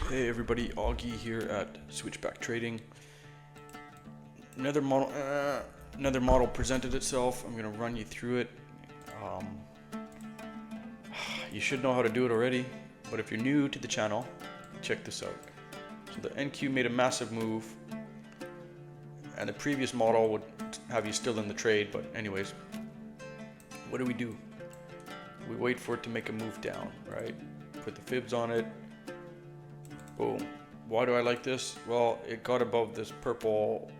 Hey everybody, Augie here at Switchback Trading. Another model presented itself. I'm gonna run you through it. You should know how to do it already, but if you're new to the channel, check this out. So the NQ made a massive move, and the previous model would have you still in the trade, but anyways, what do? We wait for it to make a move down, right? Put the fibs on it. Boom. Why do I like this? Well, it got above this purple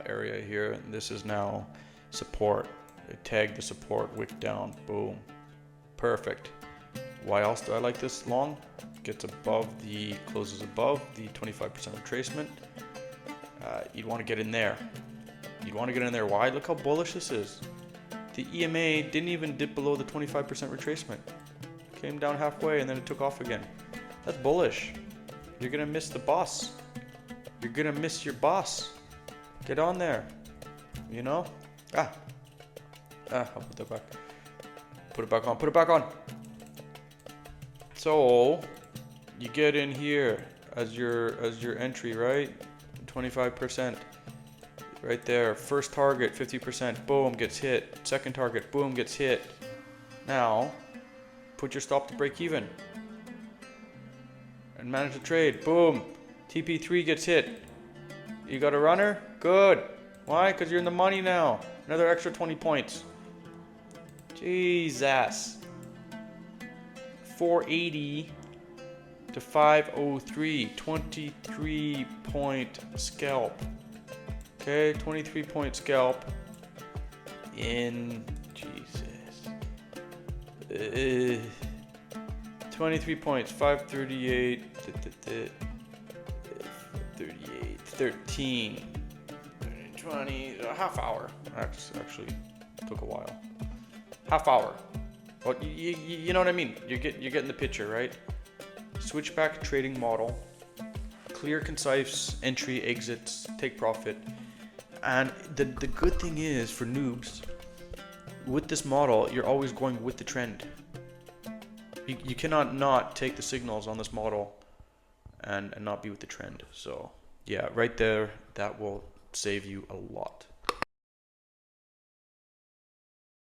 area here, and this is now support. It tagged the support, wick down. Boom. Perfect. Why else do I like this long? Gets above the, closes above the 25% retracement. You'd want to get in there. You'd want to get in there. Why? Look how bullish this is. The EMA didn't even dip below the 25% retracement. Came down halfway and then it took off again. That's bullish. You're gonna miss the boss. You're gonna miss your boss. Get on there. You know? I'll put that back. Put it back on. Put it back on. So you get in here as your entry, right? 25%. Right there. First target, 50%. Boom, gets hit. Second target, boom, gets hit. Now, put your stop to break even. And manage the trade. Boom. TP3 gets hit. You got a runner? Good. Why? Because you're in the money now. Another extra 20 points. Jesus. 480 to 503. 23 point scalp. Okay, 23 point scalp. In Jesus. 23 points, 538, 38, 13, 20, a half hour. Actually took a while. Half hour. Well, you know what I mean? You're getting the picture, right? Switchback trading model. Clear, concise entry, exits, take profit. And the good thing is for noobs, with this model, you're always going with the trend. You cannot not take the signals on this model and not be with the trend. So yeah, right there, that will save you a lot.